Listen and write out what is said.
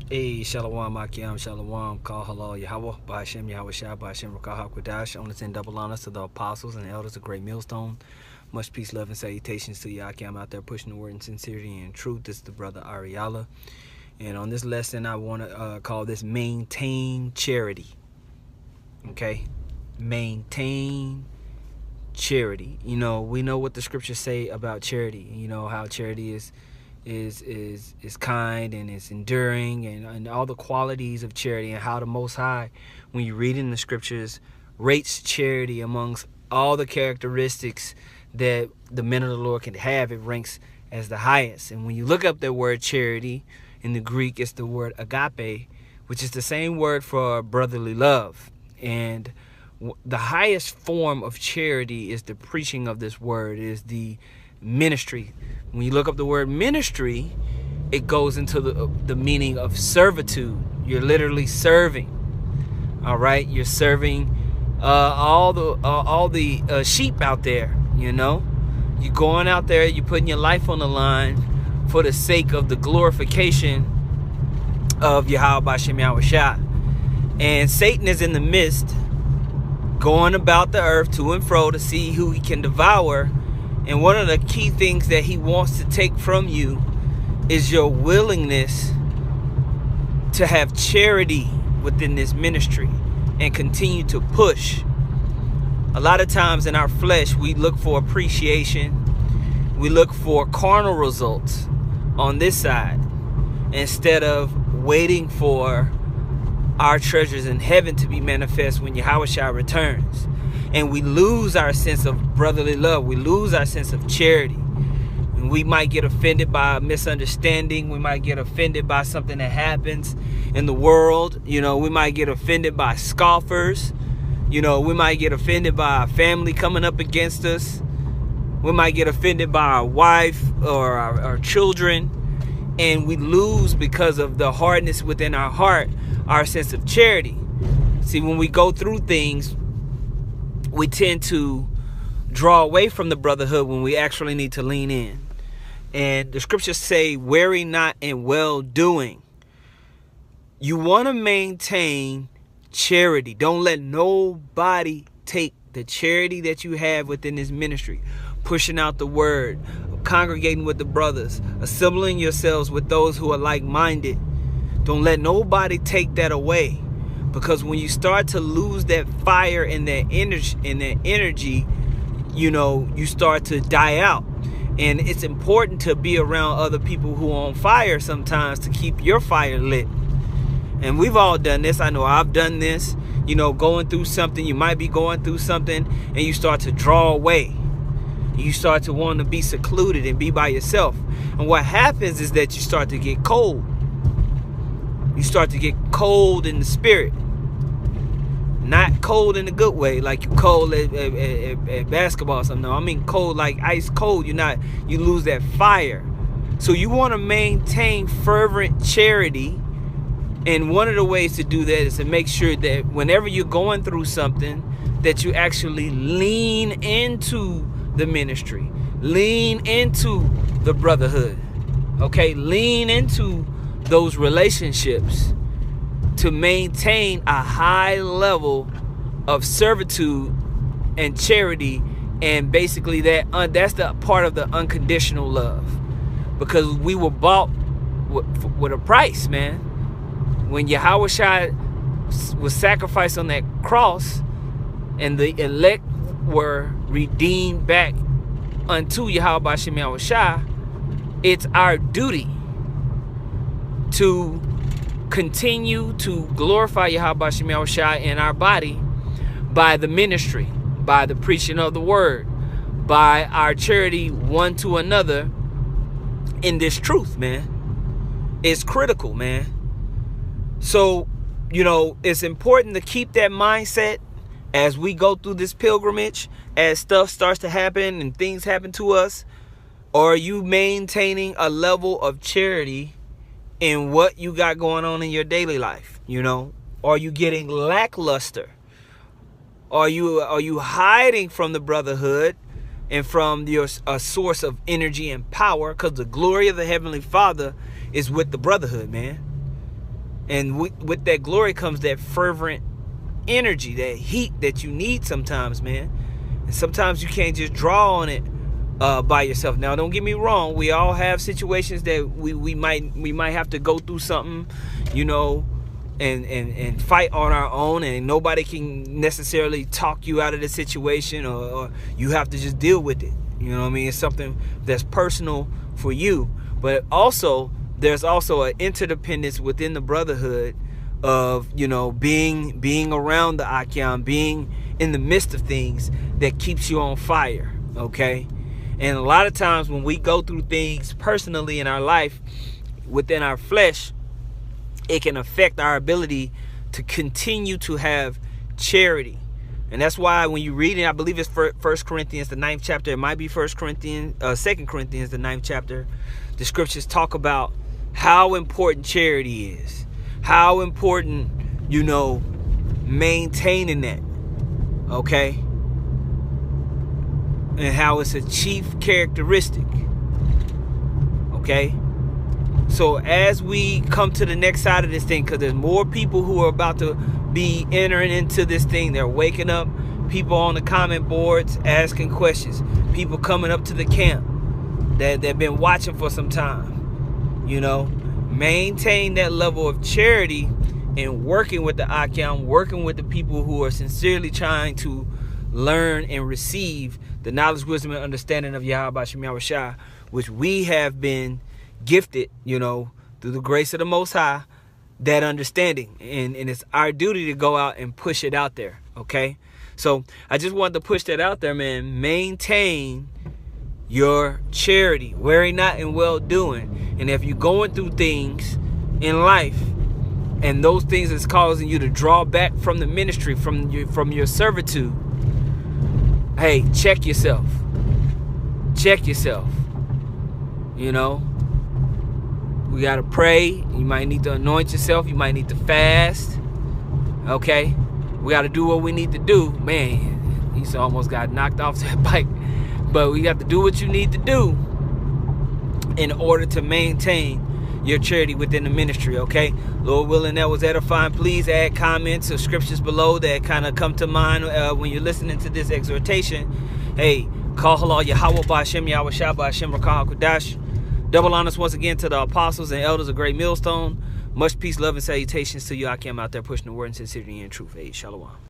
Hey, Shalom, Akim, Shalom, Kal Halal, Yahweh, Ba'ashem, Yahweh Shai, Ba'ashem, Rakah HaKodash, on the 10 double honors to the apostles and elders of Great Millstone. Much peace, love, and salutations to Yakim out there pushing the word in sincerity and truth. This is the brother Ariala. And on this lesson, I want to call this Maintain Charity. Okay? Maintain charity. You know, we know what the scriptures say about charity. You know, how charity is kind and it's enduring and all the qualities of charity, and how the Most High, when you read in the scriptures, rates charity amongst all the characteristics that the men of the Lord can have. It ranks as the highest. And when you look up the word charity in the Greek, it's the word agape, which is the same word for brotherly love. And the highest form of charity is the preaching of this word, is the ministry. When you look up the word ministry, it goes into the meaning of servitude. You're literally serving. All right, you're serving all the sheep out there. You know, you're going out there, you're putting your life on the line for the sake of the glorification of Yahweh Ba'ashem Yahweh Shai. And Satan is in the midst, going about the earth to and fro to see who he can devour. And one of the key things that he wants to take from you is your willingness to have charity within this ministry and continue to push. A lot of times in our flesh, we look for appreciation. We look for carnal results on this side instead of waiting for our treasures in heaven to be manifest when Yahweh Shai returns. And we lose our sense of brotherly love. We lose our sense of charity. And we might get offended by a misunderstanding. We might get offended by something that happens in the world. You know, we might get offended by scoffers. You know, we might get offended by our family coming up against us. We might get offended by our wife or our children. And we lose, because of the hardness within our heart, our sense of charity. See, when we go through things, we tend to draw away from the brotherhood when we actually need to lean in. And the scriptures say, "Weary not in well-doing." You want to maintain charity. Don't let nobody take the charity that you have within this ministry. Pushing out the word, congregating with the brothers, assembling yourselves with those who are like-minded. Don't let nobody take that away. Because when you start to lose that fire and that energy, you know, you start to die out. And it's important to be around other people who are on fire sometimes to keep your fire lit. And we've all done this. I know I've done this. You know, going through something, you might be going through something, and you start to draw away. You start to want to be secluded and be by yourself. And what happens is that you start to get cold. You start to get cold in the spirit. Not cold in a good way, like you cold at basketball or something. No, I mean cold like ice cold. You lose that fire. So you want to maintain fervent charity. And one of the ways to do that is to make sure that whenever you're going through something, that you actually lean into the ministry. Lean into the brotherhood. Okay? Lean into those relationships to maintain a high level of servitude and charity. And basically that's the part of the unconditional love, because we were bought with a price, man. When Yahweh Shai was sacrificed on that cross and the elect were redeemed back unto Yahweh Ba'ashem Yahweh Shai, it's our duty to continue to glorify Yahweh Ba'ashem Yahweh Shai in our body by the ministry, by the preaching of the word, by our charity one to another in this truth, man. It's critical, man. So, you know, it's important to keep that mindset as we go through this pilgrimage, as stuff starts to happen and things happen to us. Or are you maintaining a level of charity in what you got going on in your daily life? You know, are you getting lackluster? Are you hiding from the brotherhood and from your a source of energy and power? Because the glory of the Heavenly Father is with the brotherhood, man. And with that glory comes that fervent energy, that heat that you need sometimes, man. And sometimes you can't just draw on it by yourself. Now, don't get me wrong. We all have situations that we might have to go through something, you know, and fight on our own, and nobody can necessarily talk you out of the situation, or you have to just deal with it. You know what I mean? It's something that's personal for you. But also, there's also an interdependence within the brotherhood of, you know, being around the Akyam, being in the midst of things that keeps you on fire, okay? And a lot of times when we go through things personally in our life, within our flesh, it can affect our ability to continue to have charity. And that's why when you read it, I believe it's 1 Corinthians, the 9th chapter. It might be 2 Corinthians, the 9th chapter. The scriptures talk about how important charity is. How important, you know, maintaining that. Okay? And how it's a chief characteristic. Okay? So as we come to the next side of this thing, because there's more people who are about to be entering into this thing. They're waking up. People on the comment boards asking questions. People coming up to the camp that they've been watching for some time. You know, maintain that level of charity and working with the Akyam, working with the people who are sincerely trying to learn and receive the knowledge, wisdom, and understanding of Yahweh Shem Yahushua, which we have been gifted, you know, through the grace of the Most High, that understanding. And it's our duty to go out and push it out there, okay? So I just wanted to push that out there, man. Maintain your charity, weary not and well doing. And if you're going through things in life, and those things is causing you to draw back from the ministry, from your servitude, hey, check yourself. Check yourself. You know, we got to pray. You might need to anoint yourself. You might need to fast. Okay? We got to do what we need to do. Man, he's almost got knocked off that bike. But we got to do what you need to do in order to maintain your charity within the ministry, okay? Lord willing, that was edifying. Please add comments or scriptures below that kind of come to mind when you're listening to this exhortation. Hey, call halal Yahweh Ba'Shem Yahweh Shah Ba'Shem Rakah HaKodash. Double honors once again to the apostles and elders of Great Millstone. Much peace, love, and salutations to you. I came out there pushing the word in sincerity and truth. Hey, shalom.